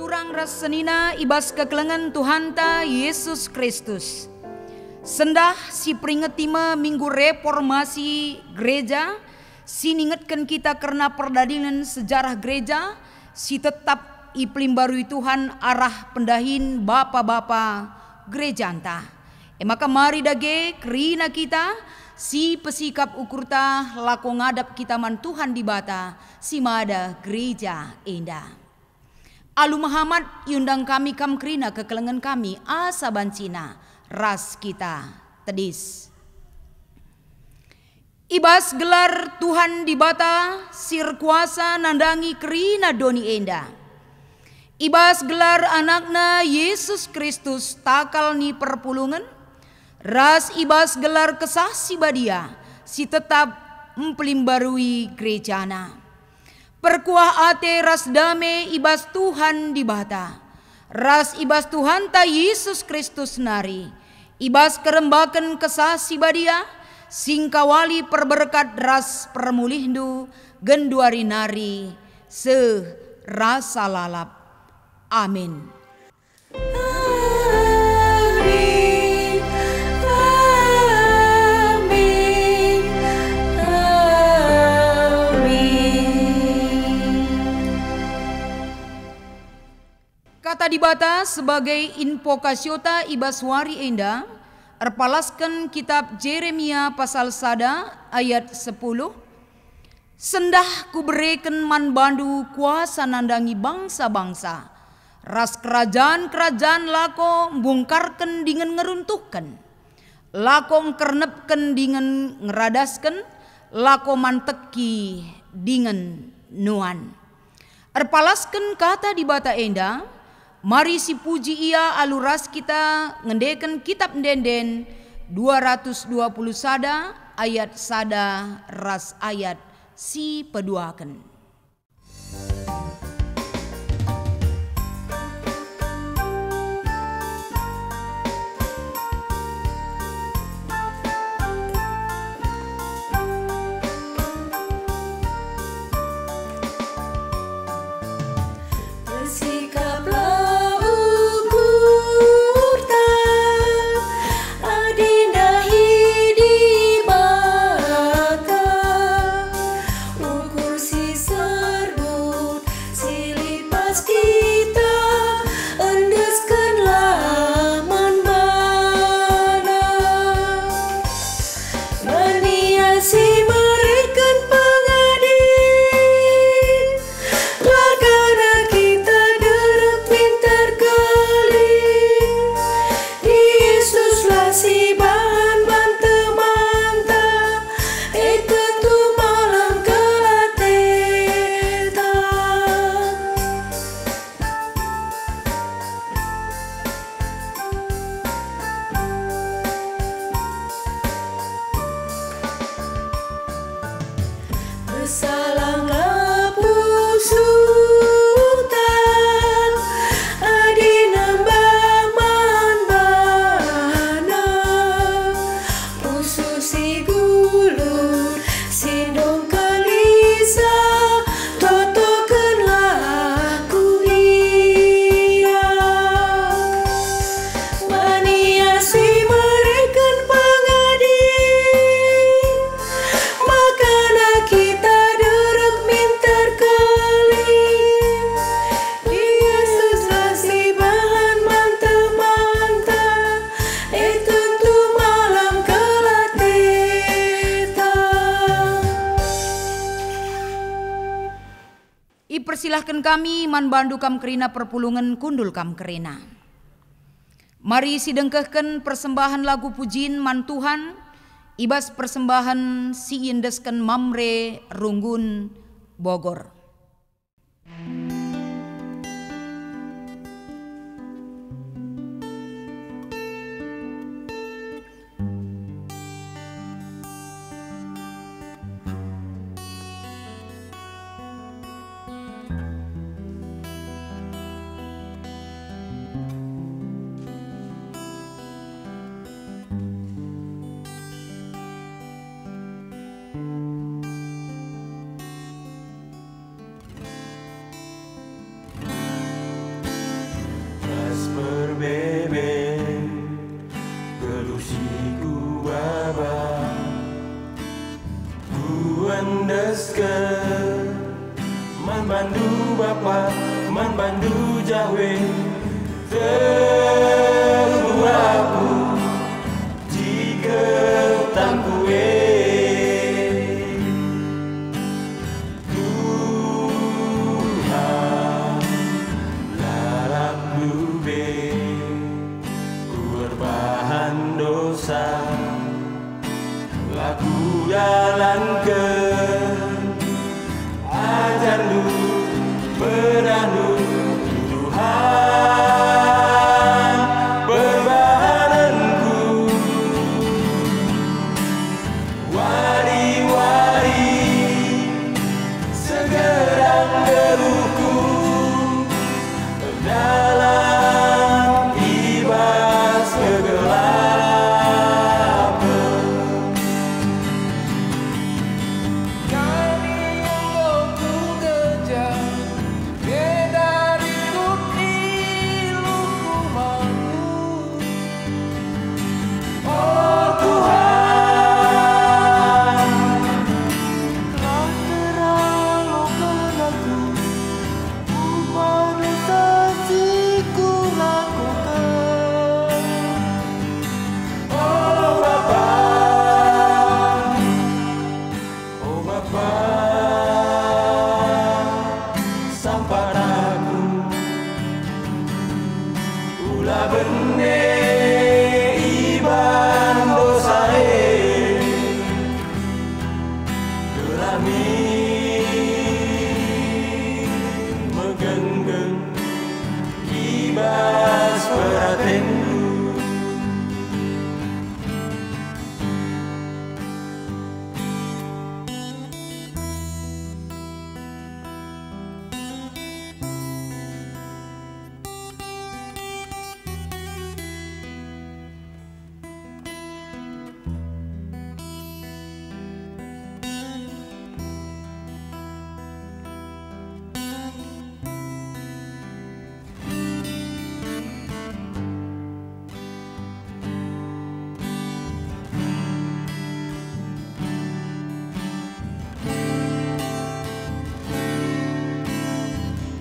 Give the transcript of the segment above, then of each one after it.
turang ras senina ibas kekelengan Tuhan ta Yesus Kristus. Sendah si peringetima minggu reformasi gereja, si ningetkan kita karena perdadilan sejarah gereja, si tetap iklim baru Tuhan arah pendahin bapa-bapa gereja anta. Maka mari dage kerina kita si pesikap ukurta lako ngadap kita man Tuhan di bata si mada gereja indah. Alu Muhammad yundang kami kam kerina kekelengan kami asa bancina ras kita tedis. Ibas gelar Tuhan di bata sir kuasa nandangi kerina doni enda. Ibas gelar anakna Yesus Kristus takal ni perpulungan. Ras ibas gelar kesah si badia si tetap mempelimbarui gerejana. Perkuah ate ras dame ibas Tuhan di bata. Ras ibas Tuhan ta Yesus Kristus nari. Ibas kerembakan kesah si badia. Singkawali perberkat ras permulihndu genduari nari se rasa lalap. Amin. Kata dibata sebagai invokasiota ibaswari enda, erpalaskan kitab Jeremia pasal sada ayat 10. Sendah kuberikan man bandu kuasa nandangi bangsa-bangsa. Ras kerajaan-kerajaan lako bungkarkan dengan ngeruntuhkan. Lako ngkernepkan dengan ngeradaskan. Lako manteki dengan nuan. Erpalaskan kata dibata enda. Mari si puji ia aluras kita ngendeken kitab denden 220 sada ayat sada ras ayat si peduaken. Persilahkan kami man bandu kam kerina perpulungan kundul kam kerina. Mari sidengkehken persembahan lagu pujin man Tuhan. Ibas persembahan si indesken Mamre Runggun Bogor. desken man bandu Bapa man bandu Yahweh teguh aku jika tan kue Tuhan larang lube kurban dosa laku jalankan ajar lu beranu Tuhan berbahanku wari-wari segerang geruhku dalam ibas kegelapan kami membantu gejah beda ikut iluku mampu oh Tuhan telah terlalukan aku humanisasiku lakukan oh Bapa sampai aku ulah bene iban dosae gelami megenggeng ibas peratenku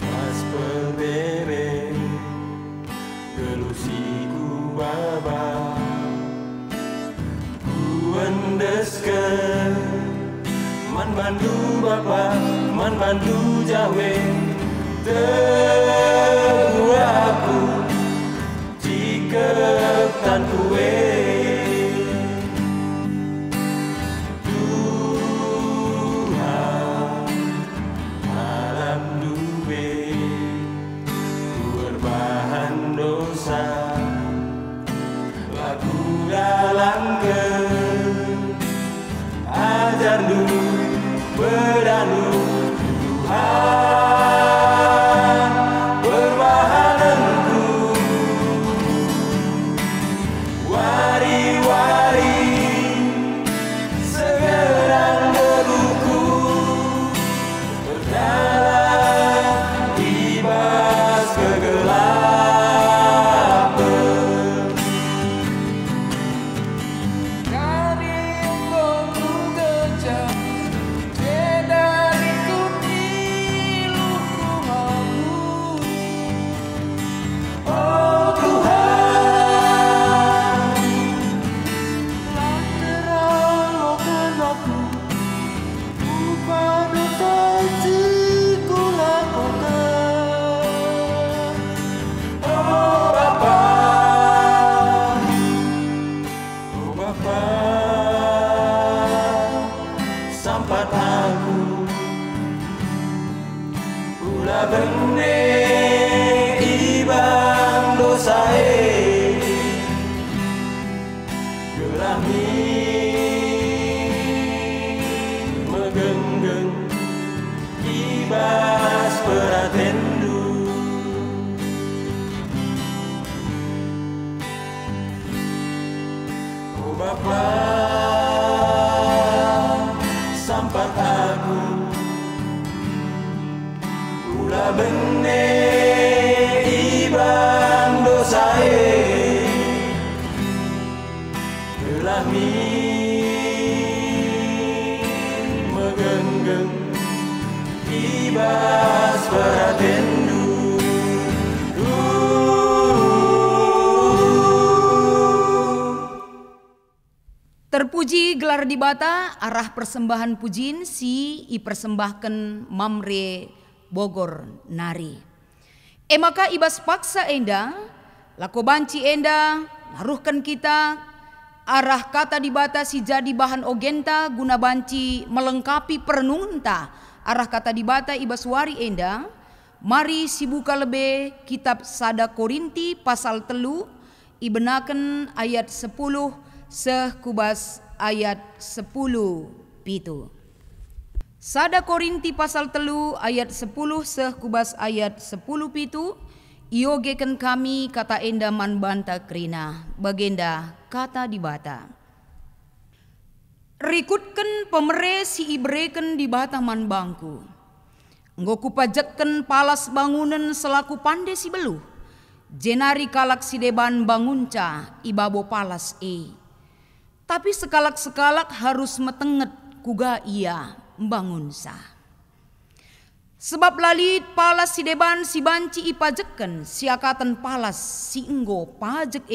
pas perbebe gelusiku baba ku endesken man bandu Bapa man bandu Yahweh teguh aku jika tan kue Tuhan malam dube kurban dosa laku galangkan ajar lu beranu Tuhan berbahanku wari-wari segerang geruhku berdalam ibas kegelapan kami membantu gejah beda ikut iluku mampu oh Tuhan telah terlalukan aku humanisasiku lakukan oh Bapa sampai aku ulah bene iban dosae gelami megenggeng ibas peratendu oh Bapa sampai aku ulah bene iban dosae gelami megenggeng ibas beratendu. Terpuji gelar di bata arah persembahan pujin si ipersembahkan Mamre Bogor nari. Maka ibas paksa enda, lako banci enda, naruhkan kita arah kata di bata si jadi bahan ogenta guna banci melengkapi perenunta arah kata di bata ibas wari enda. Mari si buka lebe kitab Sada Korinti pasal 3 ibenaken ayat 10 sekubas ayat 10 pitu. Sada Korinti pasal 3 ayat 10 sekubas ayat 10 pitu. Iogeken kami kata enda man banta krina bagenda kata di bata. Rikutken pemere si ibreken di bata man bangku. Nggo kupajetken palas bangunan selaku pande si beluh. Jenari kalak si deban bangunca ibabo palas Tapi sekalak-sekalak harus metenget kuga ia bangun sah. Sebab lalit palas si deban si banci ipajeken siakatan palas si enggo pajek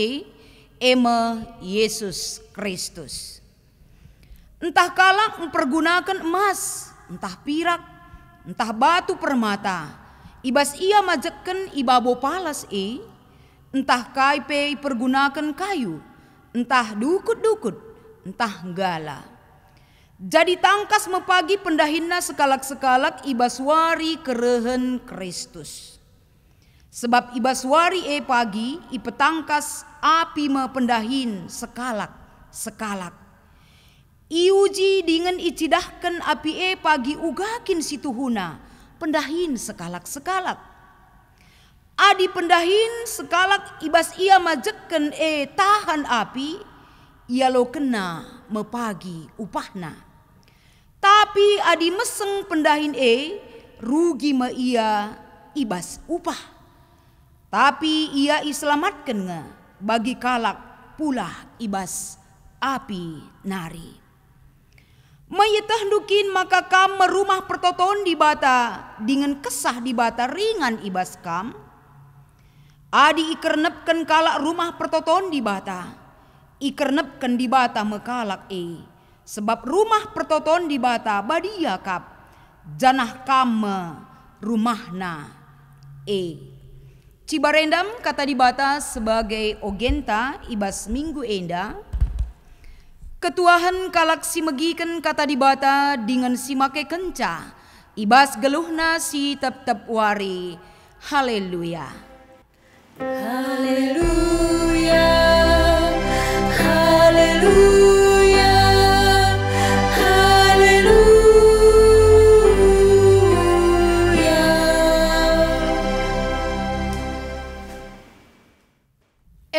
eme Yesus Kristus. Entah kalak mempergunakan emas, entah pirak, entah batu permata, ibas ia majeken ibabo palas entah kaipe pergunakan kayu, entah dukut-dukut, entah gala. Jadi tangkas mepagi pendahinna sekalak-sekalak ibaswari kerehen Kristus. Sebab ibaswari pagi ipetangkas api mependahin sekalak-sekalak. Iuji dengan icidahkan api pagi ugakin situhuna pendahin sekalak-sekalak. Adi pendahin sekalak ibas ia majeken tahan api ia lo kena mepagi upahna. Tapi adi meseng pendahin rugi ma ia ibas upah. Tapi ia iselamatkan nga bagi kalak pula ibas api nari. Mayetah dukin maka kam merumah pertoton di bata dengan kesah di bata ringan ibas kam. Adi ikernepken kalak rumah pertoton di bata. Ikernepken di bata mekalak Sebab rumah pertoton di bata badia kap. Janah kame rumahna Cibarendam kata di bata sebagai ogenta ibas minggu enda. Ketuahan kalak si megiken kata di bata dengan si make kenca. Ibas geluhna si tep-tep wari. Haleluya. Haleluya, haleluya, haleluya.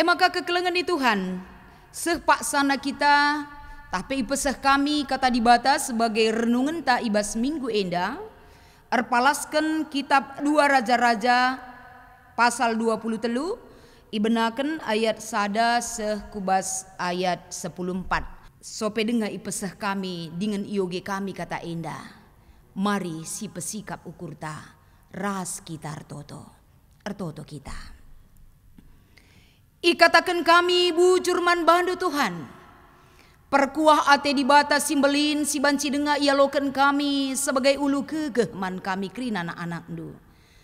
Maka kekelengan di Tuhan, sepaksana kita, tapi ipeseh kami kata di bata sebagai renungan ta ibas minggu enda, erpalaskan kitab 2 Raja-Raja pasal 23 ibenaken ayat sada sekubas ayat 14. Sope dengar ipeseh kami dengan ioge kami kata enda. Mari si pesikap ukurta ras kita ertoto kita. Ikatakan kami bujur man bandu Tuhan. Perkuah ate di bata simbelin si banci dengar ia loken kami sebagai ulu kegeh man kami krina anak-anak ndu.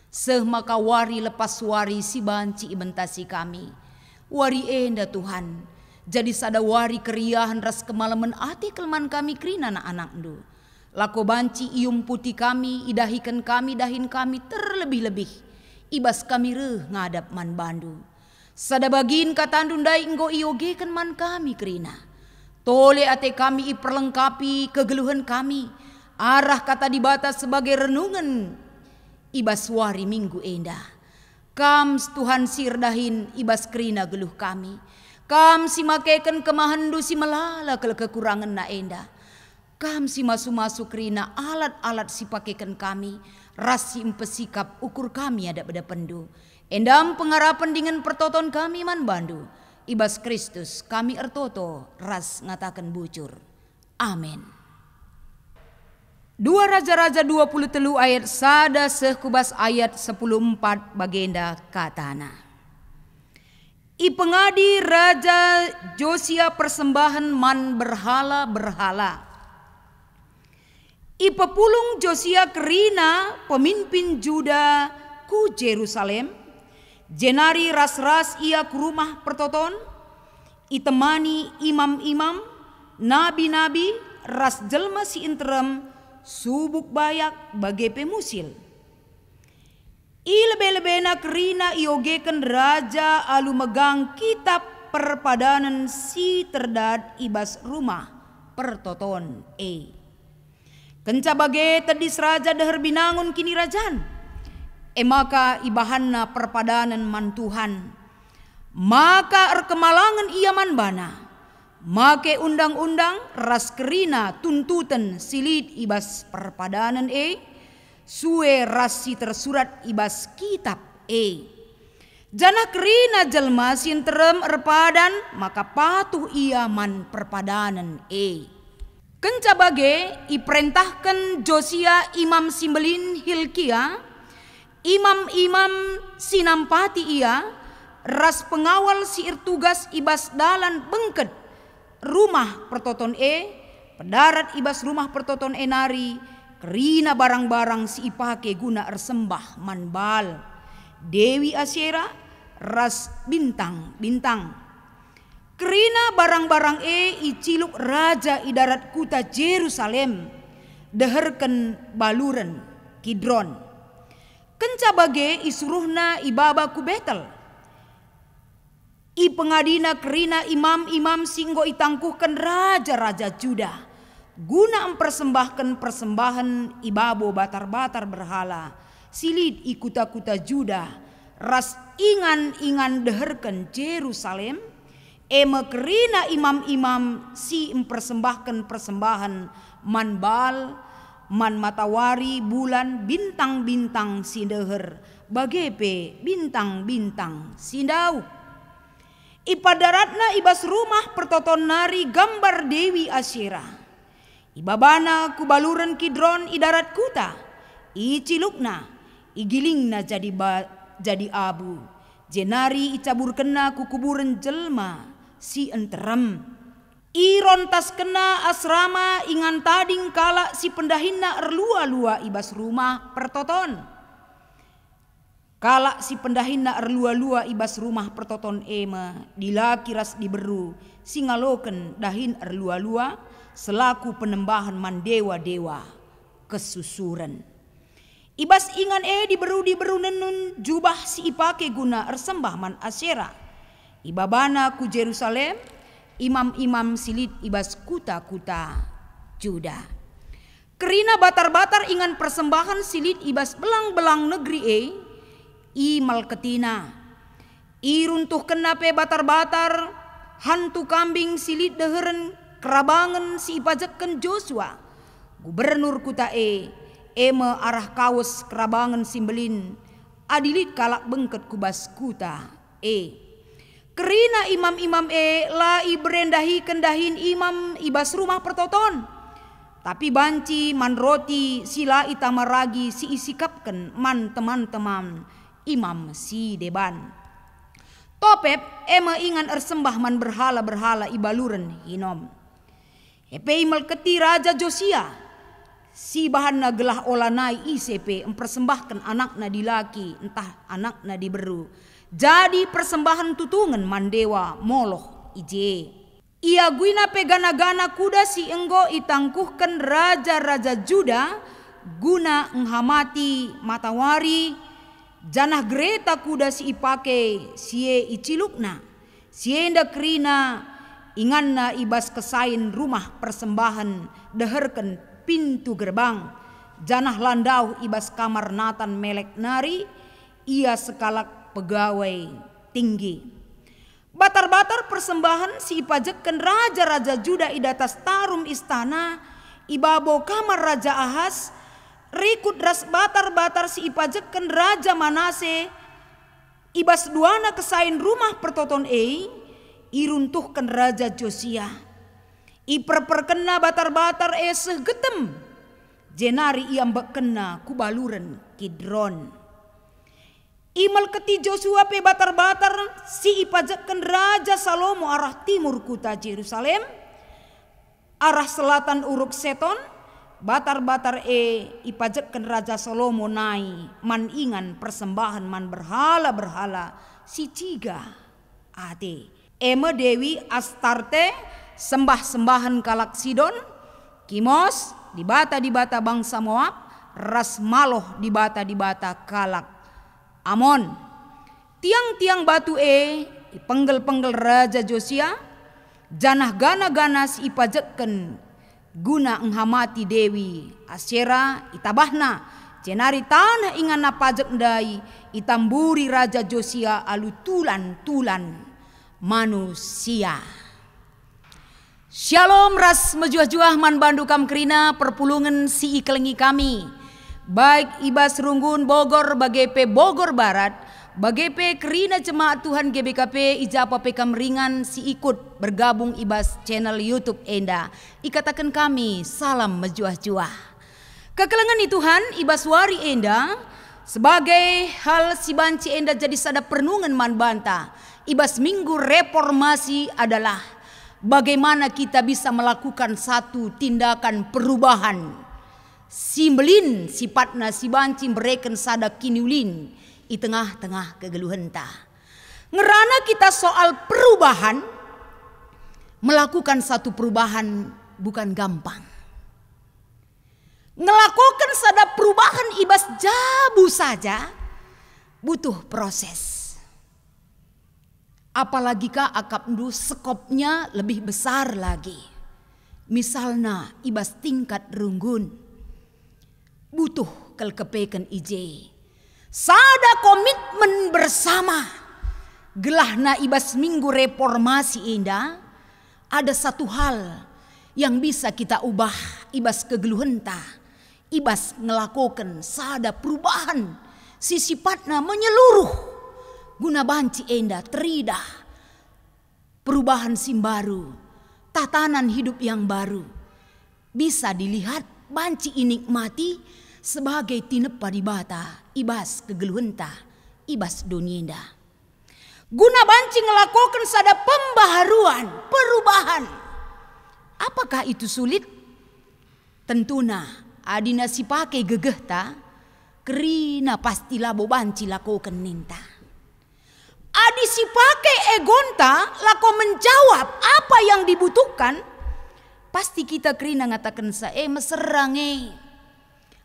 Seh maka wari lepas wari si banci ibentasi kami. Wari enda Tuhan. Jadi sada wari keriahan ras kemalaman ate kelman kami krina anak-anak ndu. Lako banci ium putih kami idahikan kami dahin kami terlebih-lebih. Ibas kami reh ngadap man bandu. Sada bagin katandun dai enggo iogekan man kami krina. Tole ate kami iperlengkapi kegeluhan kami. Arah kata di bata sebagai renungan ibas wari minggu enda. Kam Tuhan sirdahin ibas krina geluh kami. Kam si makeken kemahandu si melala ke kekurangan na enda. Kam si masu-masu krina alat-alat si pakekan kami. Rasi empesikap ukur kami ada beda pendu. Endam pengarapan dengan pertoton kami man bandu. Ibas Kristus kami ertoto ras ngatakan bujur. Amin. 2 Raja-Raja 23 ayat sada sekubas ayat 14 bagenda katana. I pengadi Raja Josia persembahan man berhala-berhala. I pepulung Josia kerina pemimpin Juda ku Jerusalem. Jenari ras-ras ia ke rumah pertoton. I temani imam-imam, nabi-nabi, ras jelma si interim, subuk bayak bagai pemusil. I lebe-lebena kerina iogeken raja alu megang kitab perpadanan si terdad ibas rumah pertoton Kenca bagai tedis raja deher binangun kini rajan. Maka ibahanna perpadanan mantuhan. Maka erkemalangan ia manbana. Make undang-undang ras kerina tuntutan silid ibas perpadanan suwe rasi tersurat ibas kitab Jana kerina jelma sinterem erpadan maka patuh ia man perpadanan Kenca bage iperintahkan Josia imam simbelin Hilkia, imam-imam sinampati ia, ras pengawal si irtugas ibas dalan bengket rumah pertoton pedarat ibas rumah pertoton nari, kerina barang-barang si ipake guna ersembah manbal, Dewi Asyera, ras bintang-bintang. Kerina barang-barang iciluk raja idarat kuta Jerusalem deherken baluren Kidron. Kenca bage isuruhna ibaba ku Betel. I pengadina kerina imam-imam singgo itangkuhkan raja-raja Juda guna mempersembahkan persembahan ibabo batar-batar berhala silid i kuta-kuta Juda ras ingan-ingan deherken Jerusalem. Kerina imam-imam si mempersembahkan persembahan manbal, man matawari, bulan, bintang-bintang sindeher, bagepe bintang-bintang sindau. Ipadaratna ibas rumah pertoton nari gambar Dewi Asyera. Ibabana kubaluran Kidron idarat kuta, icilukna, igilingna jadi abu. Jenari icabur kena kukuburan jelma si enterem. Irontas kena asrama ingan tading kala si pendahinna erlua-lua ibas rumah pertoton. Kala si pendahinna erlua-lua ibas rumah pertoton dilaki ras diberu singaloken dahin erlua-lua selaku penembahan mandewa-dewa kesusuran. Ibas ingan diberu nenun jubah si ipake guna ersembah man Asyera. Ibabana ku Jerusalem, imam-imam silid ibas kuta-kuta Juda. Kerina batar-batar ingan persembahan silid ibas belang-belang negeri i malketina. I runtuh kena pe batar-batar hantu kambing silid deheren kerabangan si ipajekken Joshua. Gubernur kuta arah kaos kerabangan simbelin adilit kalak bengket kubas kuta Kerina imam-imam lai berendahi kendahin imam ibas rumah pertoton. Tapi banci man roti sila itamaragi si isikapken man teman-teman imam si deban. Topep ingan ersembah man berhala-berhala ibaluren hinom. Malketi Raja Josia. Si bahanna gelah olanai ICP mempersembahkan anakna dilaki entah anakna diberu. Jadi persembahan tutungan mandewa Moloch ije. Ia guina pegana-gana kuda si enggo itangkuhkan raja-raja Juda guna nghamati matawari. Janah greta kuda si ipake sie icilukna. Sienda kerina inganna ibas kesain rumah persembahan deherken pintu gerbang. Janah landau ibas kamar Natan melek nari. Ia sekalak pegawai tinggi. Batar-batar persembahan si ipajekken raja-raja Juda idatas tarum istana. Ibabo kamar Raja Ahas. Rikut ras batar-batar si ipajekken Raja Manase. Ibas duana kesain rumah pertoton iruntuhkan Raja Josia. Iperperkena batar-batar segetem. jenari ia bekena kubaluren Kidron. Imal keti Joshua pe batar-batar si ipajakan Raja Salomo arah timur kota Yerusalem, arah selatan uruk Seton, batar-batar ipajakan Raja Salomo nai man ingan persembahan man berhala-berhala si ciga ade. Ema Dewi Astarte sembah-sembahan kalak Sidon, Kimos di bata bangsa Moab, Rasmaloh di bata kalak Amon. Tiang-tiang batu penggel-penggel Raja Josia, janah gana-ganas ipajekken guna enghamati Dewi Asyera itabahna, jenari tanah ingan napajek ndai itamburi Raja Josia alu tulan-tulan manusia. Shalom ras mejuah-juah man bandu kam kerina perpulungan si iklengi kami. Baik ibas runggun Bogor bagepe Bogor Barat, bagepe kerina jemaat Tuhan GBKP ijapa pekam ringan si ikut bergabung ibas channel YouTube Enda. Ikatakan kami salam mejuah-juah. Kekelengan ni Tuhan ibas wari Enda sebagai hal si banci Enda jadi sada pernungan man banta. Ibas minggu reformasi adalah bagaimana kita bisa melakukan satu tindakan perubahan. Simbelin sifatna si banci mereken sada kiniulin di tengah-tengah kegeluhenta. Ngerana kita soal perubahan, melakukan satu perubahan bukan gampang. Ngelakukan sada perubahan ibas jabu saja butuh proses. Apalagi ka akap ndu skopnya lebih besar lagi. Misalnya ibas tingkat runggun. Butuh kelkepekan ije. Sada komitmen bersama. Gelahna ibas minggu reformasi Enda. Ada satu hal yang bisa kita ubah ibas kegeluhenta. Ibas ngelakukan sada perubahan. Si sifatna menyeluruh. Guna banci Enda terida. Perubahan simbaru. Tatanan hidup yang baru. Bisa dilihat banci inikmati sebagai tinepa di bata ibas kegeluhenta ibas donienda. Guna banci ngelakukan sada pembaharuan, perubahan. Apakah itu sulit? Tentuna adina si pakai gegehta kerina pastilah bo banci lakukan ninta. Adi si pakai egonta lako menjawab apa yang dibutuhkan. Pasti kita kerina ngatakan meserang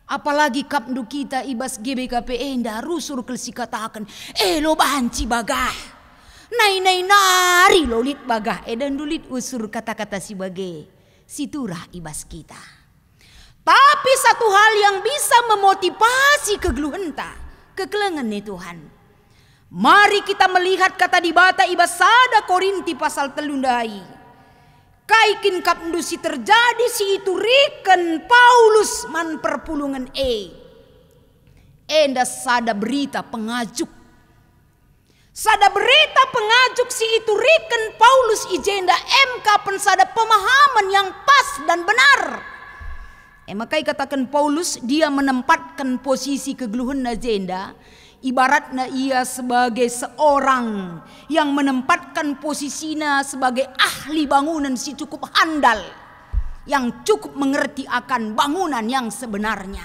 Apalagi kapndu kita ibas GBKP Enda rusur kelsi katakan lo banci bagah. Nai nari lolit bagah dan dulit usur kata-kata si bage. Siturah ibas kita. Tapi satu hal yang bisa memotivasi kegeluhenta, kekelengan nih Tuhan. Mari kita melihat kata di bata ibas sada Korinti pasal telundai. Kaikin kapndu si terjadi si itu riken Paulus man perpulungan Enda sada berita pengajuk. Sada berita pengajuk si itu riken Paulus ijenda MK pensada pemahaman yang pas dan benar. Makai katakan Paulus dia menempatkan posisi kegeluhan ajenda. Ibaratnya ia sebagai seorang yang menempatkan posisinya sebagai ahli bangunan si cukup handal. Yang cukup mengerti akan bangunan yang sebenarnya.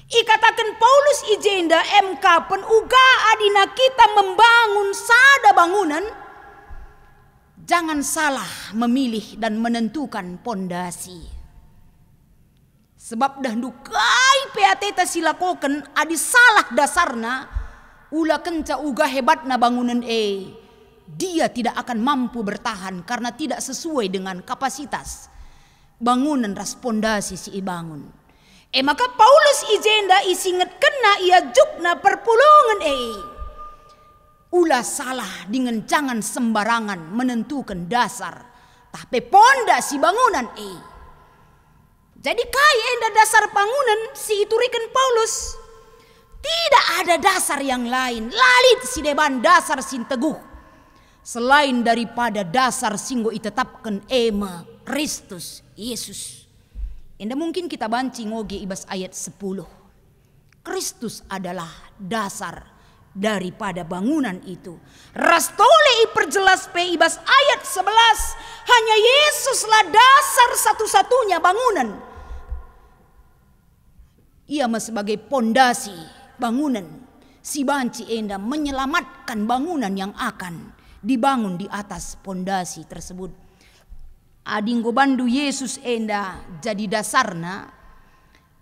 Ikatakan Paulus ijenda MK penuga adina kita membangun sada bangunan. Jangan salah memilih dan menentukan pondasi. Sebab dah dukai PAT silakoken adi salah dasarna ula kenca uga hebatna bangunan dia tidak akan mampu bertahan karena tidak sesuai dengan kapasitas bangunan respondasi si bangun. Maka Paulus ijenda isinget kena ia jukna perpulungan ula salah dengan jangan sembarangan menentukan dasar tapi pondasi bangunan Jadi kaya enda dasar bangunan si iturikan Paulus. Tidak ada dasar yang lain. Lalit si deban dasar sin teguh. Selain daripada dasar singgo itetapkan ema Kristus Yesus. Enda mungkin kita banci ngoge ibas ayat 10. Kristus adalah dasar daripada bangunan itu. Rastole iperjelas pe ibas ayat 11. Hanya Yesuslah dasar satu-satunya bangunan. Ia sebagai pondasi bangunan. Si banci enda menyelamatkan bangunan yang akan dibangun di atas pondasi tersebut. Adinggo bandu Yesus enda jadi dasarna,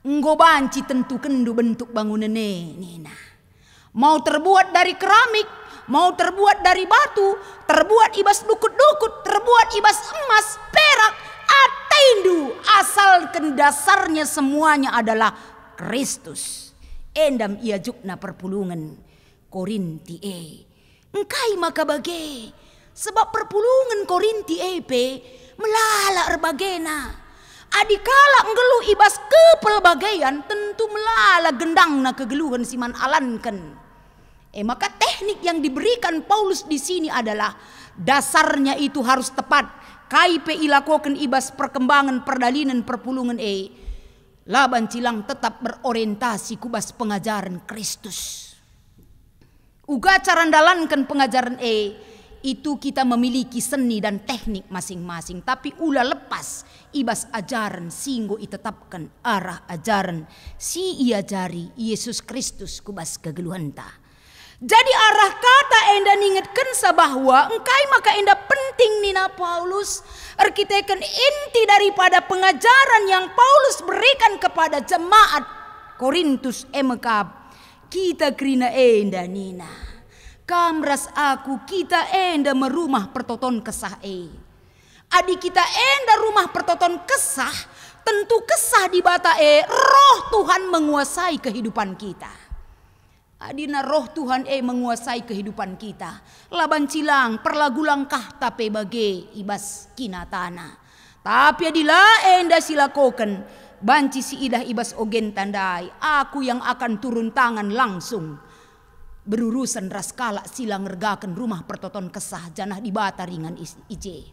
nggo banci tentu kendu bentuk bangunan nena. Mau terbuat dari keramik, mau terbuat dari batu, terbuat ibas dukut-dukut, terbuat ibas emas, perak, atendu, asalkan dasarnya semuanya adalah Kristus. Endam ia jukna perpulungan Korinti engkai maka bage, sebab perpulungan Korinti melala erbagena. Adikala nggeluh ibas kepel bagian tentu melala gendangna kegeluhan siman alanken. Maka teknik yang diberikan Paulus di sini adalah dasarnya itu harus tepat. Kaipe ilakoken ibas perkembangan perdalinan perpulungan laban cilang tetap berorientasi kubas pengajaran Kristus. Uga carandalankan pengajaran itu kita memiliki seni dan teknik masing-masing. Tapi ulah lepas ibas ajaran singgo itetapkan arah ajaran si iajari Yesus Kristus kubas kegeluhanta. Jadi arah kata enda ningetkan bahwa engkai maka enda penting nina Paulus arkiteken inti daripada pengajaran yang Paulus berikan kepada jemaat Korintus emekab. Kita kerina enda nina. Kamras aku kita enda merumah pertoton kesah Adik kita enda rumah pertoton kesah, tentu kesah di bata roh Tuhan menguasai kehidupan kita. Adina roh Tuhan menguasai kehidupan kita. Laban cilang perlagu langkah tape bage ibas kinatana. Tapi adila enda silakoken banci si idah ibas ogen tandai. Aku yang akan turun tangan langsung berurusan raskala sila ngergakan rumah pertoton kesah janah di bata ringan ije.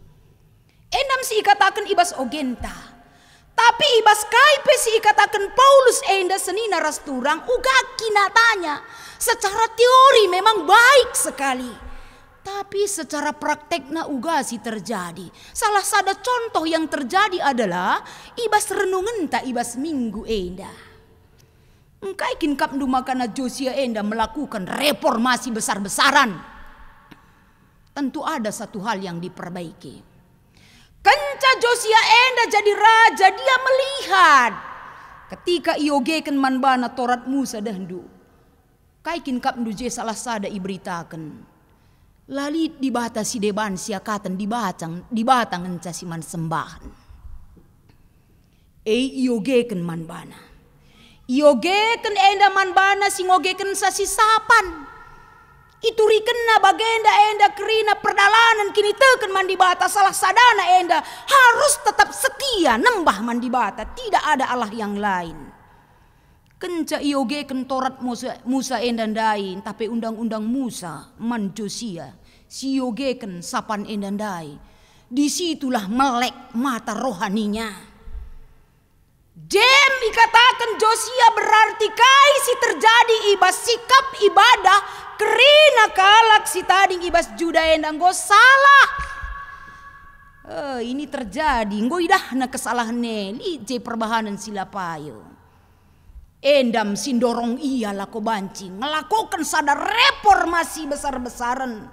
Endam si ikatakan ibas ogenta. Tapi ibas kaipe si ikatakan Paulus enda senina rasturang uga kinatanya. Secara teori memang baik sekali. Tapi secara praktekna uga si terjadi. Salah satu contoh yang terjadi adalah ibas renungan ta ibas minggu enda. Engkai kinkap dumakana Josia enda melakukan reformasi besar-besaran. Tentu ada satu hal yang diperbaiki. Kenca Josia enda jadi raja, dia melihat ketika iogeken manbana Torat Musa dahdu. Kai kinkap duje salah sada iberitakan. Lali dibata si deban siakatan dibatang enca siman sembahan. Iogeken manbana. Iogeken enda manbana singogeken sasisapan. Ituriken na bagenda enda kerina perdalanan kini teken mandibata salah sadana enda harus tetap setia nembah mandibata, tidak ada Allah yang lain. Kenca iogeken Torat Musa enda dain tapi undang-undang Musa man Josia si iogeken sapan enda dai. Disitulah melek mata rohaninya. Jem ikatakan Josia berarti kaisi terjadi ibas sikap ibadah kerina kalak si tading ibas Juda endang go salah. Ini terjadi nggo idahna kesalahan li je perbahanan sila payo. Endam sindorong ia lako banci melakukan sadar reformasi besar-besaran.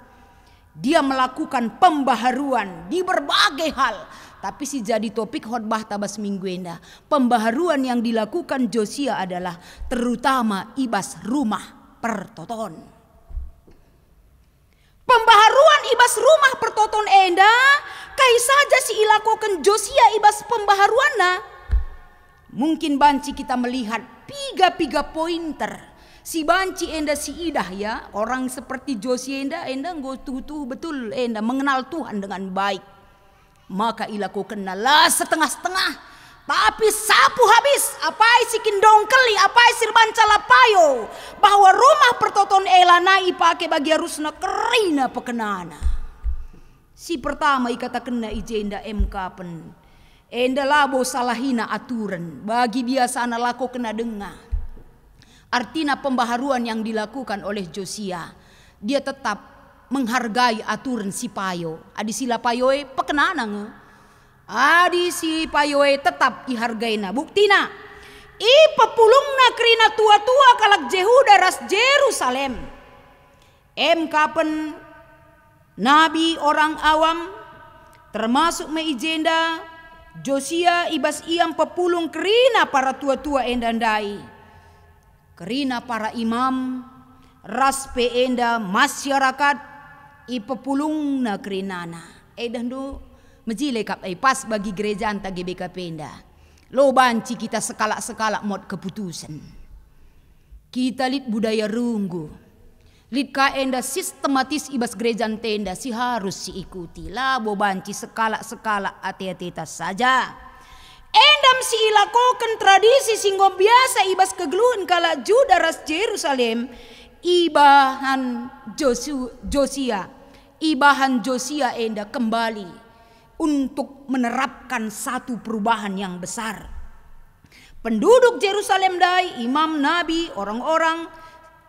Dia melakukan pembaharuan di berbagai hal. Tapi si jadi topik khotbah tabas minggu enda. Pembaharuan yang dilakukan Josia adalah terutama ibas rumah pertoton. Pembaharuan ibas rumah pertoton enda kai saja si ilakokan Josia ibas pembaharuanna. Mungkin banci kita melihat piga pointer. Si banci enda si idah ya, orang seperti Josia enda nggo tuh betul enda mengenal Tuhan dengan baik. Maka ilakukan lah setengah-setengah. Tapi sapu habis. Apai si kindongkeli, apai sirban calapayo. Bahwa rumah pertoton elana ipake bagi harusna kerina pekenana. Si pertama ikatakan na ijenda MK pen. Enda labo salahina aturan bagi biasa na lako kena dengar. Artinya pembaharuan yang dilakukan oleh Josia, dia tetap menghargai aturan si payo. Adi sila payoe pekenanang. Adi si payoe tetap ihargaina. Buktina ipepulungna kerina tua-tua kalak Jehuda ras Jerusalem. Kapan nabi orang awam termasuk meijenda Josia ibas iam pepulung kerina para tua-tua endandai, kerina para imam ras peenda masyarakat ipepulung na kerinana. Dandu mejile kap pas bagi gereja anta GBK penda. Lo banci kita sekala-sekala mod keputusan. Kita lit budaya runggu. Lid kaenda sistematis ibas gereja tenda si harus si ikuti. Labo banci sekala-sekala ati-ati saja. Endam si ilakokan tradisi singgo biasa ibas kegeluhan kala Juda ras Jerusalem. Ibahan Josia enda kembali untuk menerapkan satu perubahan yang besar. Penduduk Jerusalem dai, imam, nabi, orang-orang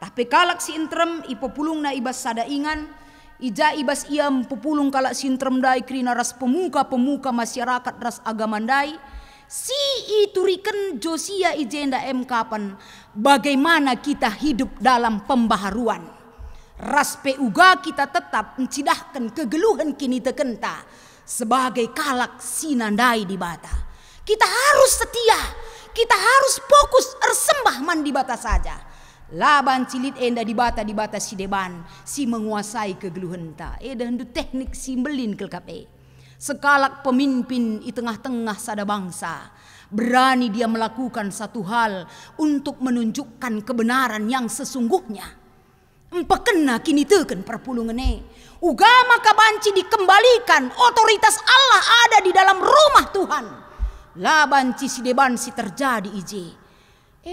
tapi kalak si intrem ipopulung na ibas sadaingan, ija ibas iam populung kalak si intrem dai krina ras pemuka-pemuka masyarakat ras agamandai. Si ituriken Josia ijenda kapan bagaimana kita hidup dalam pembaharuan. Ras uga kita tetap mencidahkan kegeluhan kini tekenta sebagai kalak sinandai di bata. Kita harus setia, kita harus fokus ersembah man di bata saja. Laban cilit enda di bata si deban si menguasai kegeluhan ta. Dandu teknik si belin kelkape. Sekalak pemimpin di tengah-tengah sada bangsa, berani dia melakukan satu hal untuk menunjukkan kebenaran yang sesungguhnya. Empekena kini teken perpulungane. Ugama kabanci dikembalikan, otoritas Allah ada di dalam rumah Tuhan. Labanci si deban si terjadi ije.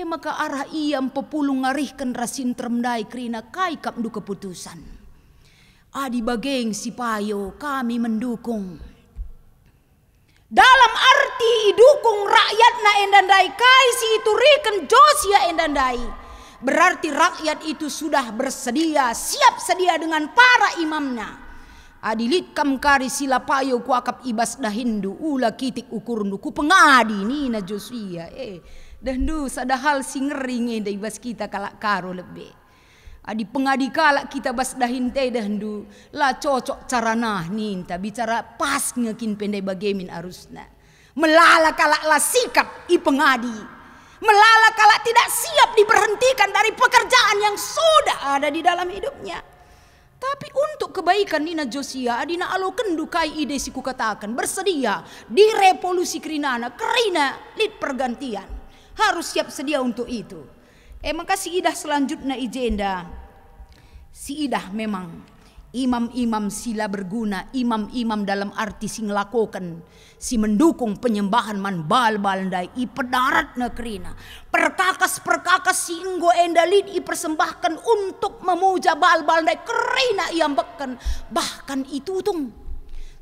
Maka arah iam pepulung ngarihkan rasin tremdai krina kai kapdu keputusan. Adi bageng si payo kami mendukung. Dalam arti idukung rakyatna endandai kai si ituriken Josia endandai. Berarti rakyat itu sudah bersedia, siap sedia dengan para imamnya. Adilit kam kari sila payo kuakap ibas dahindu ula kitik ukurnu ku pengadi ni na Josia. Dandu sada hal si ngering enda ibas kita kalak karo lebih. Adi pengadi kalak kita bas dahin teh dandu la cocok carana ninta bicara pas ngekin pendai bagemin arusna. Melala kalak la sikap i pengadi. Melala kalak tidak siap diberhentikan dari pekerjaan yang sudah ada di dalam hidupnya. Tapi untuk kebaikan Nina Josia adina alo kendu kai ide siku katakan bersedia di revolusi kerinana lid pergantian. Harus siap sedia untuk itu. Maka si idah selanjutnya ijenda. Si idah memang imam-imam sila berguna. Imam-imam dalam arti si ngelakokan. Si mendukung penyembahan man bal-bal ndai. I pedarat nekrina. Perkakas-perkakas si inggo endalid i persembahkan untuk memuja bal-bal ndai. Kerina iambekkan. Bahkan itu tung.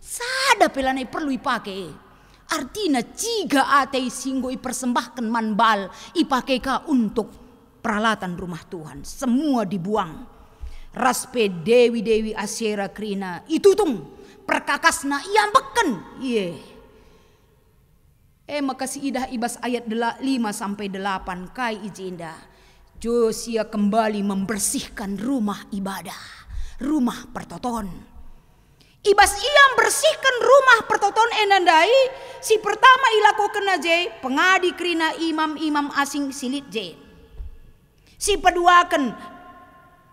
Sada pelanai perlu ipakai. Artinya jika atei singgo ipersembahkan manbal ipakeka untuk peralatan rumah Tuhan. Semua dibuang. Raspe dewi-dewi Asyera krina itu tung perkakasna iambeken. Maka si idah ibas ayat 5-8 kai ijinda. Josia kembali membersihkan rumah ibadah, rumah pertoton. Ibas iam bersihkan rumah pertoton enandai. Si pertama ilakokan aja pengadi krina imam-imam asing silit je. Si peduakan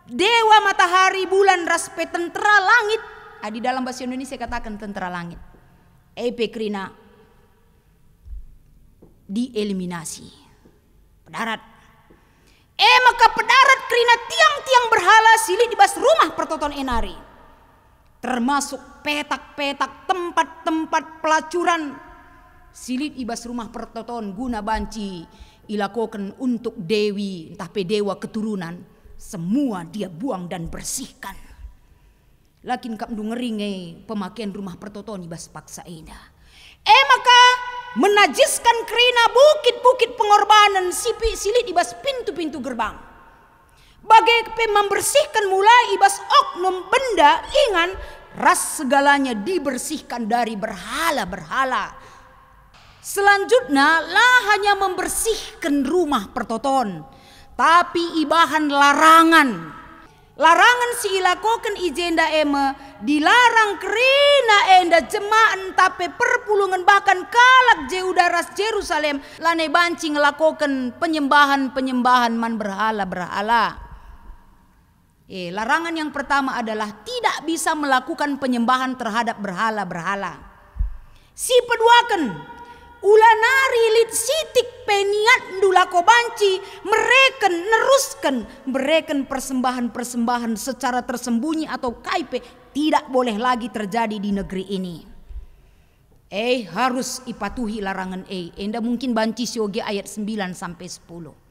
dewa matahari bulan raspe tentara langit. Di dalam bahasa Indonesia katakan tentara langit. Krina dieliminasi. Pedarat. Maka pedarat krina tiang-tiang berhala silit ibas rumah pertoton enari. Termasuk petak-petak tempat-tempat pelacuran silit ibas rumah pertoton guna banci ilakokan untuk dewi entah dewa keturunan. Semua dia buang dan bersihkan. Lakin kap ngeringe pemakaian rumah pertoton ibas paksa ina. Maka menajiskan kerina bukit-bukit pengorbanan silit ibas pintu-pintu gerbang. Bagai membersihkan mulai ibas oknum benda ingan ras segalanya dibersihkan dari berhala-berhala. Selanjutnya lah hanya membersihkan rumah pertoton, tapi ibahan larangan. Larangan si ilakokan ijenda ema dilarang kerina enda jemaah tapi perpulungan bahkan kalak jeudaras Jerusalem lane banci ngelakokan penyembahan man berhala-berhala. Larangan yang pertama adalah tidak bisa melakukan penyembahan terhadap berhala-berhala. Si peduakan ulanari lit sitik peniat ndulako banci mereka neruskan mereka persembahan-persembahan secara tersembunyi atau kaipe tidak boleh lagi terjadi di negeri ini. Harus ipatuhi larangan enda mungkin banci sioge ayat 9 sampai 10.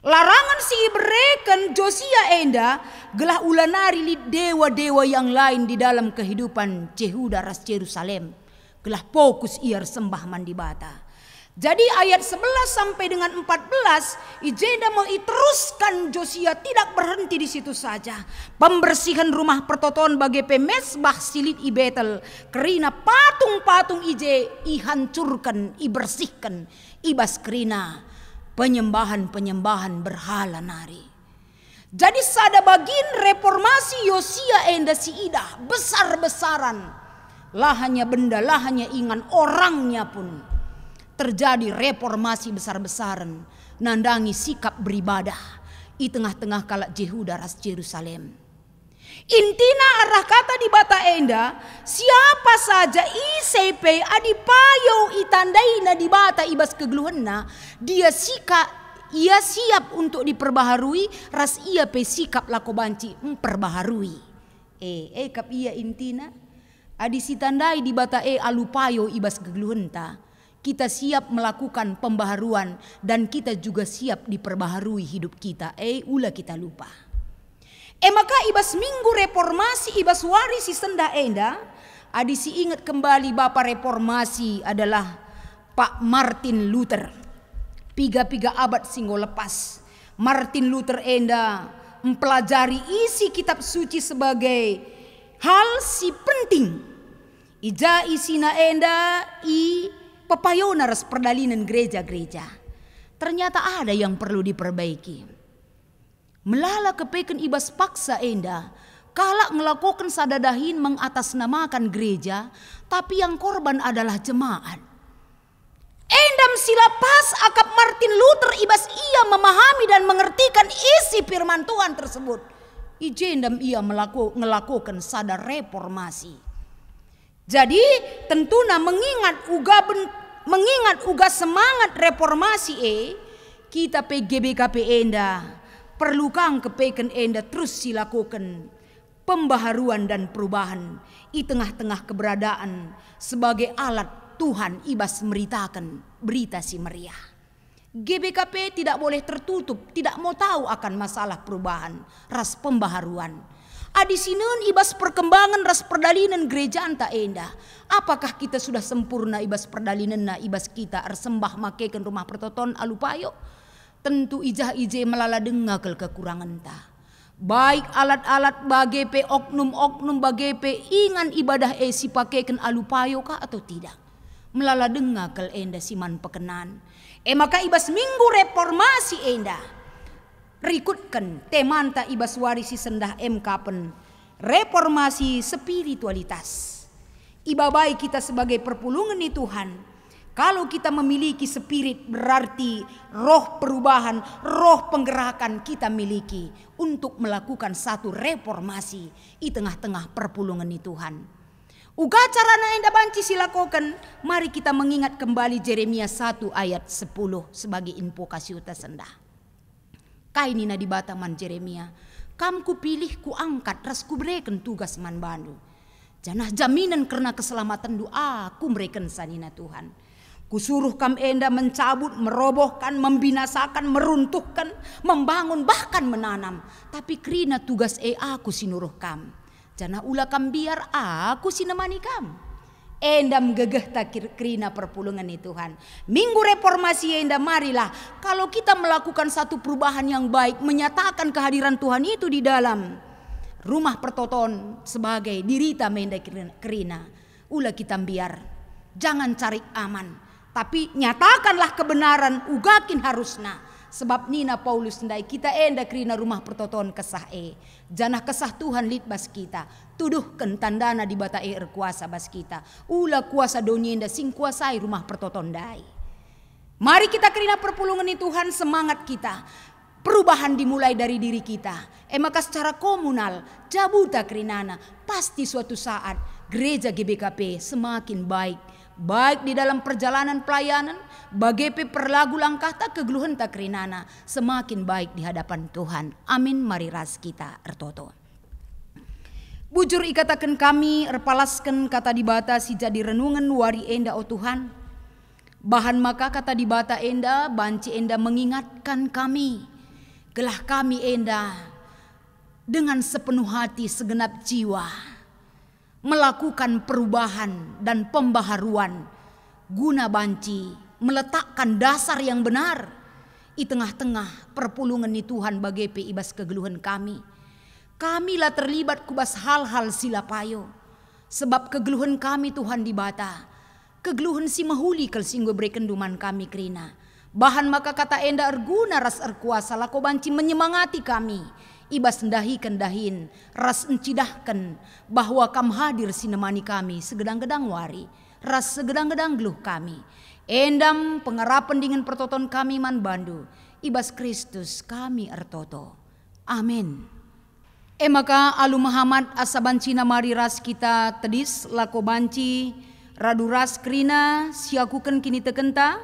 Larangan si ibreken Josia enda gelah ulanari lit dewa-dewa yang lain di dalam kehidupan Yehuda ras Yerusalem. Gelah fokus iar sembah mandibata. Jadi ayat 11 sampai dengan 14 ijenda mau iteruskan Josia tidak berhenti di situ saja. Pembersihan rumah pertoton bagi pemesbah silit i Betel. Kerina patung-patung ije ihancurkan, ibersihkan, ibas kerina penyembahan-penyembahan berhala nari. Jadi sada bagin reformasi Yosia enda si idah besar-besaran. Lahannya benda, lahannya ingan, orangnya pun terjadi reformasi besar-besaran. Nandangi sikap beribadah di tengah-tengah kalak Yehuda ras Yerusalem. Intina arah kata di bata enda, siapa saja isepe adipayo itandaina di bata ibas kegeluhanna, ia siap untuk diperbaharui, ras ia pe sikap lakobanci memperbaharui. Kap ia intina adi sitandai di bata alupayo ibas kegeluhenta. Kita siap melakukan pembaharuan dan kita juga siap diperbaharui hidup kita. Ula kita lupa. Maka ibas minggu reformasi ibas warisi senda enda. Adi si ingat kembali bapak reformasi adalah Pak Martin Luther. Piga-piga abad singgo lepas. Martin Luther enda mempelajari isi kitab suci sebagai hal si penting. Ija isina enda pepayona ras perdalinan gereja-gereja. Ternyata ada yang perlu diperbaiki. Melala kepeken ibas paksa enda kalak melakukan sadadahin mengatasnamakan gereja, tapi yang korban adalah jemaat. Endam silapas akap Martin Luther ibas ia memahami dan mengertikan isi firman Tuhan tersebut. Ijendam ia melakukan sadar reformasi. Jadi tentunya mengingat uga semangat reformasi kita PGBKP enda perlu kang kepeken enda terus silakukan pembaharuan dan perubahan di tengah-tengah keberadaan sebagai alat Tuhan ibas meritakan berita si meriah. GBKP tidak boleh tertutup, tidak mau tahu akan masalah perubahan, ras pembaharuan. Adisineun ibas perkembangan ras perdalinan gereja anta enda. Apakah kita sudah sempurna ibas perdalinan na ibas kita arsembah makekan rumah pertoton alupayo? Tentu ije melala dengakel kekurangan ta. Baik alat-alat bagepe oknum-oknum bagepe ingan ibadah si pakekan alupayo kah atau tidak? Melala dengakel enda siman pekenan. Maka ibas minggu reformasi enda. Rikutkan temanta ibas warisi sendah kapen reformasi spiritualitas. Ibabai kita sebagai perpulungan di Tuhan. Kalau kita memiliki spirit berarti roh perubahan, roh penggerakan kita miliki untuk melakukan satu reformasi di tengah-tengah perpulungan di Tuhan. Uga carana enda banci silakokan. Mari kita mengingat kembali Jeremia 1 ayat 10 sebagai info kasiuta sendah. Kainina di bataman Jeremia, kam ku pilih ku angkat ras ku berikan tugas man bandu. Janah jaminan karena keselamatan doa ku berikan sanina Tuhan. Kusuruh kam enda mencabut, merobohkan, membinasakan, meruntuhkan, membangun bahkan menanam. Tapi kerina tugas aku sinuruh kam. Janah ulah kam biar aku sinemani kam. Endam gegeh tak kerina perpulungan ni Tuhan. Minggu reformasi enda marilah kalau kita melakukan satu perubahan yang baik, menyatakan kehadiran Tuhan itu di dalam rumah pertoton sebagai dirita menda kerina. Ulah kita biar, jangan cari aman, tapi nyatakanlah kebenaran ugakin harusna. Sebab Nina Paulus ndai kita enda kerina rumah pertoton kesah janah kesah Tuhan lit bas kita. Tuduhkan tandana di bata kuasa bas kita. Ula kuasa dunia enda sing kuasai rumah pertoton dai. Mari kita kerina perpulungan ni Tuhan, semangat kita. Perubahan dimulai dari diri kita. Maka secara komunal jabuta kerinana pasti suatu saat gereja GBKP semakin baik. Baik di dalam perjalanan pelayanan, bagepe perlagu langkah tak kegeluhan tak kerinana, semakin baik di hadapan Tuhan. Amin. Mari ras kita ertoto. Bujur ikatakan kami erpalaskan kata dibata si jadi renungan wari enda o Tuhan. Bahan maka kata dibata enda banci enda mengingatkan kami. Gelah kami enda dengan sepenuh hati segenap jiwa melakukan perubahan dan pembaharuan guna banci meletakkan dasar yang benar di tengah-tengah perpulungan ni Tuhan bagepe ibas kegeluhan kami. Kamilah terlibat kubas hal-hal silapayo sebab kegeluhan kami Tuhan dibata. Kegeluhan si mahuli kal singgo brekenduman kami kerina. Bahan maka kata enda erguna ras erkuasa lako banci menyemangati kami. Ibas ndahikan dahin, ras encidahkan bahwa kam hadir sinemani kami segedang-gedang wari, ras segedang-gedang geluh kami. Endam pengarapan dengan pertoton kami man bandu, ibas Kristus kami ertoto. Amin. Maka alu Muhammad asabancina mari ras kita tedis lako banci, radu ras krina siakukan kini tekenta,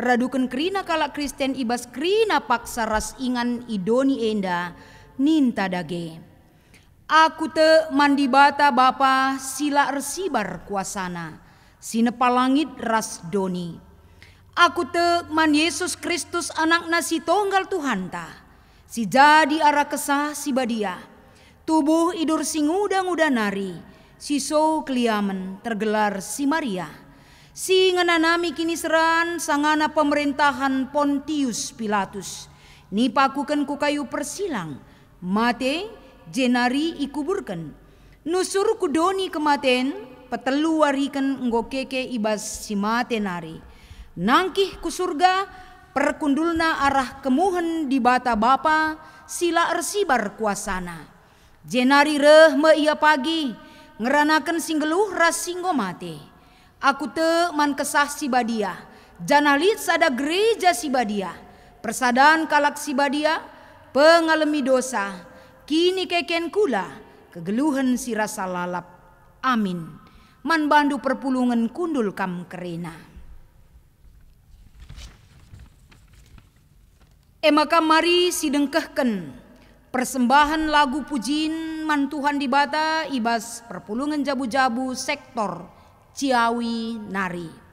radukan krina kalak Kristen ibas krina paksa ras ingan idoni enda, ninta dage. Aku te mandi bata bapa sila ersibar kuasana. Sinepa langit ras doni. Aku te man Yesus Kristus anak nasi tonggal Tuhan ta. Si jadi arah kesah si badia. Tubuh idur singuda-nguda nari. Si so keliamen tergelar si Maria. Si ngananami kini seran sangana pemerintahan Pontius Pilatus. Nipakukan ku kayu persilang. Mate jenari ikuburkan. Nusur kudoni kematen petelu warikan ngokeke ibas si mate nari. Nangkih ku surga perkundulna arah kemuhen di bata bapa sila ersibar kuasana. Jenari reh me ia pagi ngeranakan singgeluh ras singgo mate. Aku te man kesah si badia. Janalit sada gereja si badia. Persadaan kalak si badia. Pengalami dosa, kini keken kula, kegeluhan si rasa lalap. Amin. Man bandu perpulungan kundul kam kerena. Maka mari sidengkehken persembahan lagu pujin man Tuhan dibata ibas perpulungan jabu-jabu sektor Ciawi Nari.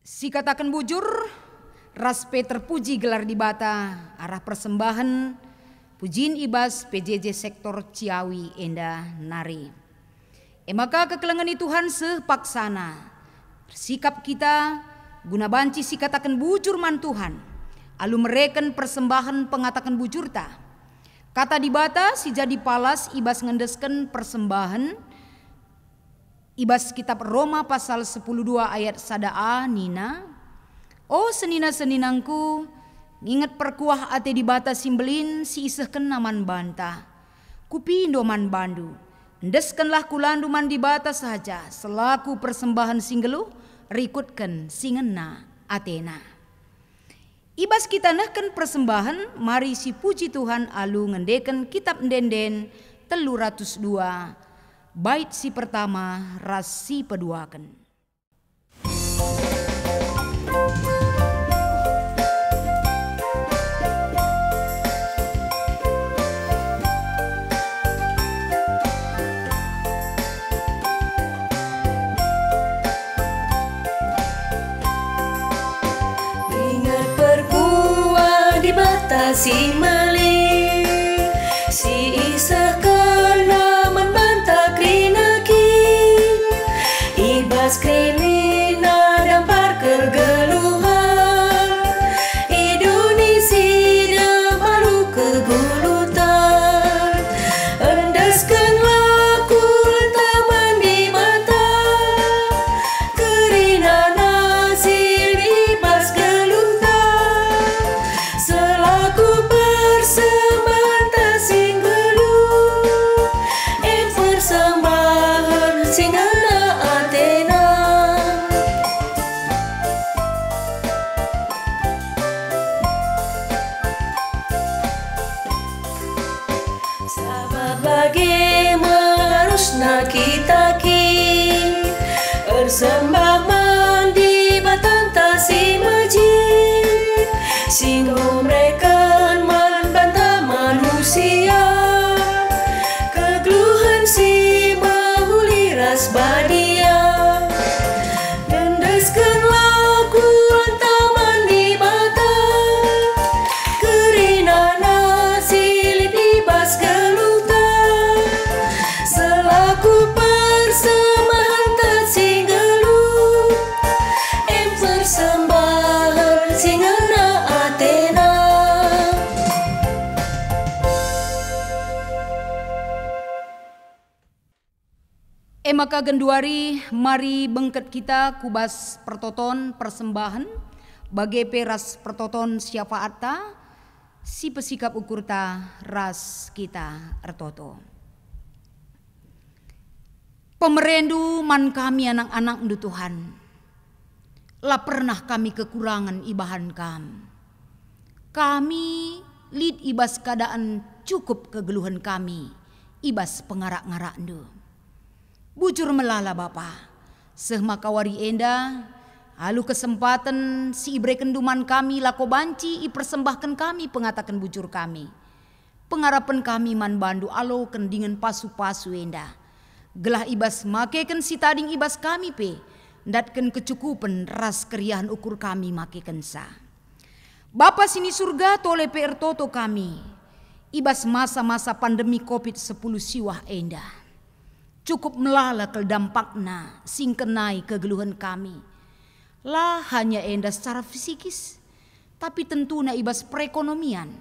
Si katakan bujur, raspe terpuji gelar di bata, arah persembahan, pujiin ibas PJJ sektor Ciawi Enda Nari. Maka kekelengan Tuhan sepaksana, bersikap kita guna banci si katakan bujur man Tuhan, alu mereken persembahan pengatakan bujur ta. Kata di bata si jadi palas ibas ngendesken persembahan, ibas kitab Roma pasal 10:2 ayat 1a nina. Oh senina-seninangku, nginget perkuah ate di bata simbelin si isehken naman banta. Kupindo man bandu, endeskenlah kulandu man di bata saja, selaku persembahan singgelu, rikutken singena Athena. Ibas kita nehken persembahan, mari si puji Tuhan alu ngendeken kitab ndenden 302. Bait si pertama ras si peduaken. Ingat perkuah dibatasi melih, si isah naman banta krinakin, ibas krilina dampar kegeluhan, Indonesia damparu kegulutan, endaskanlah kulan taman di mata, kerina nasil ibas gelutan, selaku persembahan tasing gelut, persembahan singana Athena. Sabab bagaimana harusna kita bersembah mandi batanta si majid, singgung mereka man banta manusia, kegeluhan si mahuli ras badia, dendeskanlah kulan taman di mata, kerina nasil ibas gelutan, selaku persembahan tasing gelut, persembahan singana Athena. Maka genduari mari bengket kita kubas pertoton persembahan bagai peras pertoton syafaat ta, si pesikap ukur ta ras kita ertoto. Pemerendu man kami anak-anak ndu Tuhan, lah pernah kami kekurangan ibahan kami lid ibas keadaan cukup kegeluhan kami, ibas pengarak-ngarak ndu. Bujur melala Bapa, seh makawari enda, alu kesempatan si ibre kenduman kami lako banci i persembahkan kami pengatakan bujur kami. Pengarapan kami man bandu alo kendingan pasu-pasu enda. Gelah ibas makeken si tading ibas kami pe, ndatken kecukupan ras keriahan ukur kami makeken sa. Bapa sini surga tole PR toto kami, ibas masa-masa pandemi COVID-10 siwah enda. Cukup melala ke dampakna singkenai kegeluhan kami. Lah hanya enda secara fisikis, tapi tentu na ibas perekonomian.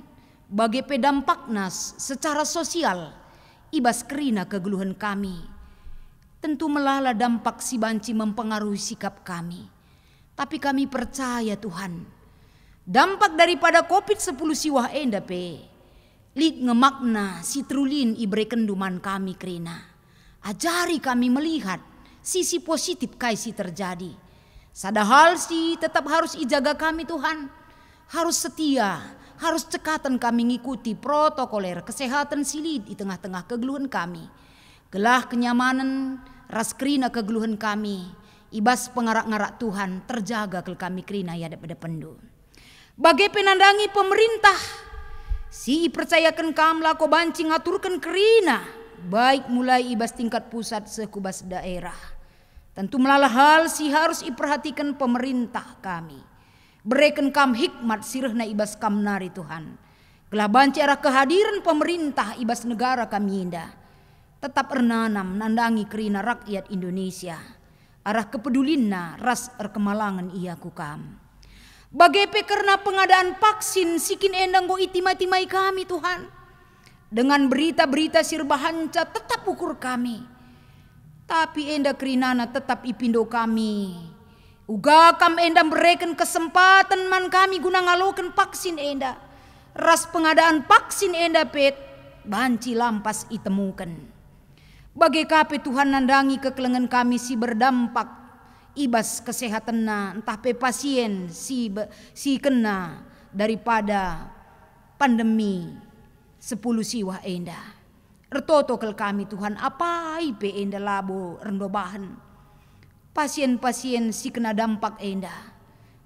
Bagai pedampakna secara sosial, ibas kerina kegeluhan kami. Tentu melala dampak si banci mempengaruhi sikap kami. Tapi kami percaya Tuhan, dampak daripada COVID-10 siwah enda pe, lid ngemakna si trulin ibre kenduman kami kerina. Ajari kami melihat sisi positif kaisi terjadi. Sadahal si tetap harus ijaga kami Tuhan. Harus setia, harus cekatan kami ngikuti protokoler kesehatan silid di tengah-tengah kegeluhan kami. Gelah kenyamanan, ras kerina kegeluhan kami. Ibas pengarak-ngarak Tuhan terjaga ke kami kerina ya daripada pendu. Bagai penandangi pemerintah, si percayakan kam lako banci ngaturkan kerina. Baik mulai ibas tingkat pusat sekubas daerah. Tentu melalui hal si harus iperhatikan pemerintah kami. Berikan kam hikmat sirehna ibas kam nari Tuhan. Gelah banci arah kehadiran pemerintah ibas negara kami indah. Tetap ernanam nandangi kerina rakyat Indonesia. Arah kepedulinna ras erkemalangan ia kukam. Bagepe karena pengadaan vaksin sikin endang go itimai-timai kami Tuhan. Dengan berita-berita sirbahanca tetap ukur kami. Tapi enda kerinana tetap ipindo kami. Uga kam enda berikan kesempatan man kami guna ngalokan vaksin enda. Ras pengadaan vaksin enda pet banci lampas itemukan. Bagai kape Tuhan nandangi kekelengan kami si berdampak ibas kesehatan na entah pe pasien si kena daripada pandemi 10 siwa enda. Ertoto kel kami Tuhan apa ipe enda labo rendo bahan. Pasien-pasien si kena dampak enda.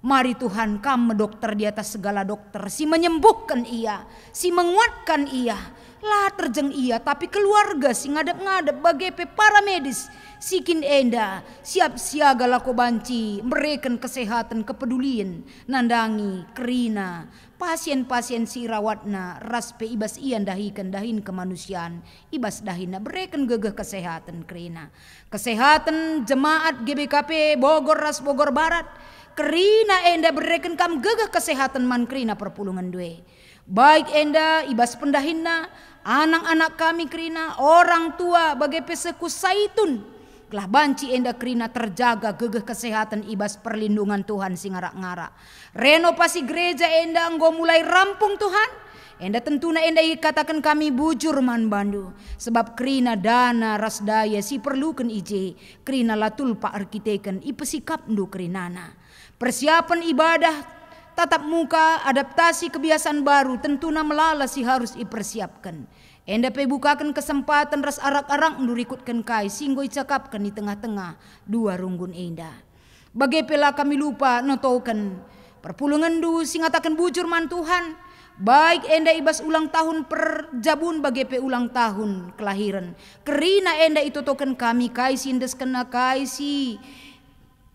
Mari Tuhan kamu dokter di atas segala dokter. Si menyembuhkan ia. Si menguatkan ia. Lah terjeng ia. Tapi keluarga si ngadep-ngadep bagepe para medis. Sikin enda. Siap siaga lako banci. Mereken kesehatan kepedulian. Nandangi kerina. Pasien-pasien si rawatna raspe ibas ian dahin kemanusiaan ibas dahina bereken gegeh kesehatan kerina kesehatan jemaat GBKP Bogor ras Bogor Barat kerina enda bereken kam gegeh kesehatan man kerina perpulungan due baik enda ibas pendahinna anak-anak kami kerina orang tua bagai peseku saitun Kelah banci enda kerina terjaga gegeh kesehatan ibas perlindungan Tuhan si ngarak-ngarak. Renovasi gereja enda enggo mulai rampung Tuhan. Enda tentuna enda katakan kami bujur man bandu. Sebab kerina dana ras daya si perlukan ije. Kerina latul pak arkiteken ipesikap ndu kerinana. Persiapan ibadah tatap muka adaptasi kebiasaan baru tentuna melala si harus dipersiapkan. Enda pe bukakan kesempatan ras arak-arak ndurikutkan kai singgo icakapkan di tengah-tengah dua runggun enda. Bagai pela kami lupa notokan perpulungan du singatakan bujur man Tuhan. Baik enda ibas ulang tahun perjabun bagai pe ulang tahun kelahiran. Kerina enda itu token kami kai sindes kena kai si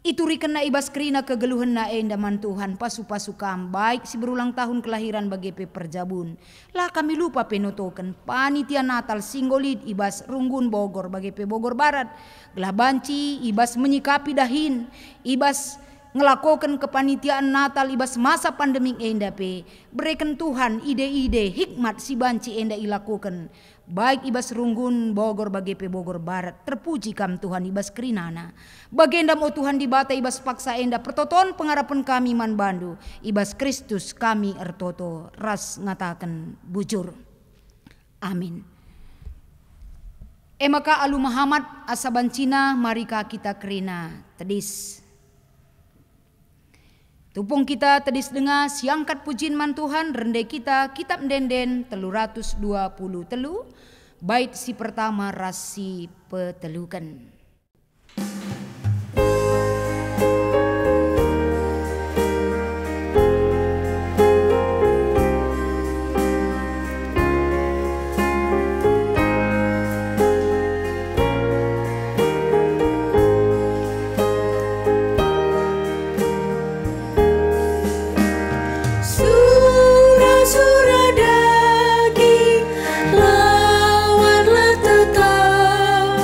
iturikan na ibas kerina kegeluhan na enda man Tuhan pasu-pasu kam baik si berulang tahun kelahiran bagi pe perjabun. Lah kami lupa penotokan panitia Natal singgolid ibas runggun Bogor bagi pe Bogor Barat. Gelah banci ibas menyikapi dahin ibas ngelakokan kepanitiaan Natal ibas masa pandemi enda pe. Berikan Tuhan ide-ide hikmat si banci enda ilakukan. Baik ibas runggun Bogor bagi pe Bogor Barat. Terpuji kam Tuhan ibas kerinana. Bagenda mo Tuhan dibata ibas paksa enda. Pertoton pengarapan kami man bandu. Ibas Kristus kami ertoto. Ras ngatakan bujur. Amin. Emaka alu Muhammad asabancina marika kita kerina. Tedis. Tupung kita tedis dengar siangkat pujian man Tuhan rende kita kitab denden 320 telu bait si pertama rasi petelukan. Lawanlah tetap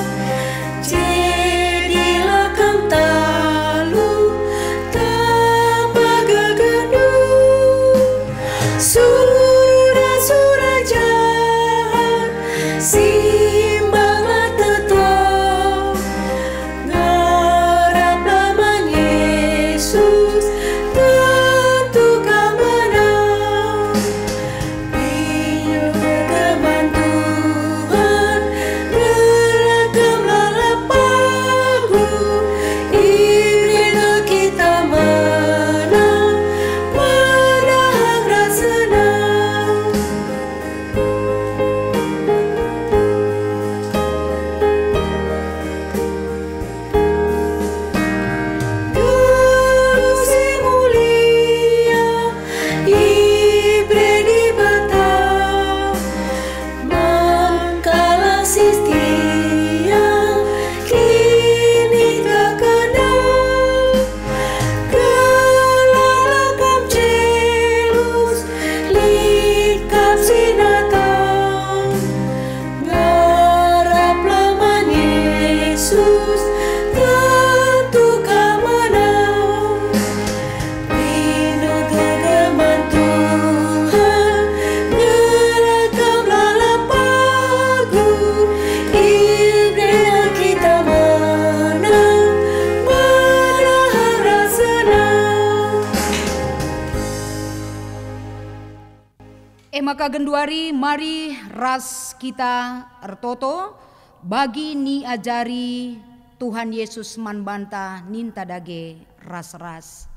maka genduari mari ras kita ertoto bagi ni ajari Tuhan Yesus manbanta ninta dage ras-ras.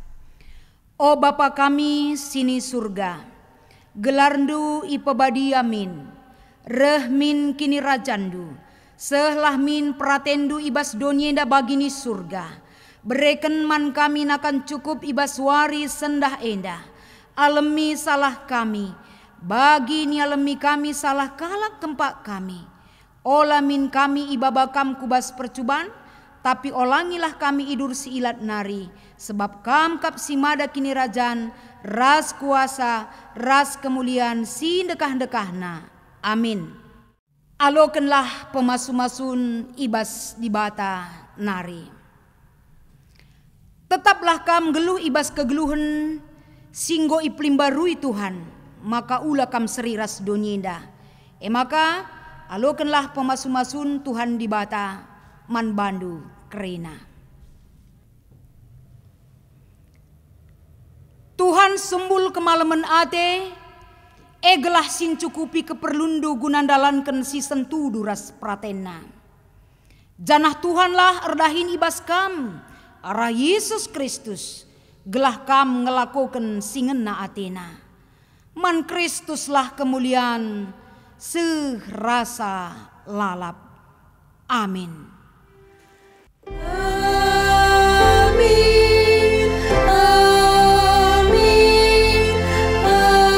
O Bapa kami sini surga, gelarndu ipebadi amin, rehmin kini rajandu, sehlahmin pratendu ibas donyenda bagini surga, bereken man kami nakan cukup ibas wari sendah endah, alemi salah kami, bagi ni alemi kami salah kalak kempak kami, olamin kami ibabakam kubas percuban, tapi olangilah kami idur si ilat nari, sebab kam kap si mada kini rajan, ras kuasa, ras kemuliaan si dekah-dekahna. Amin. Alokenlah pemasu-masun ibas di bata nari. Tetaplah kam geluh ibas kegeluhan, singgo iplim barui Tuhan, maka ula kam seriras donyenda. Maka alokenlah pemasu-masun Tuhan di bata man bandu kerena. Tuhan sembul kemalaman ate, egelah sin cukupi keperlundu gunandalanken si sentu duras pratena. Janah Tuhanlah erdahin ibas kam, arah Yesus Kristus, gelah kam ngelakukan singena atena. Man Kristuslah kemuliaan serasa lalap. Amin. Amin, amin, amin.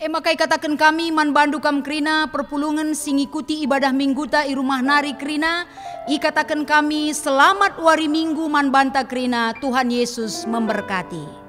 Makai katakan kami man bandu kam krina perpulungan sing ikuti ibadah mingguta i rumah nari krina, ikatakan kami selamat wari minggu man banta krina, Tuhan Yesus memberkati.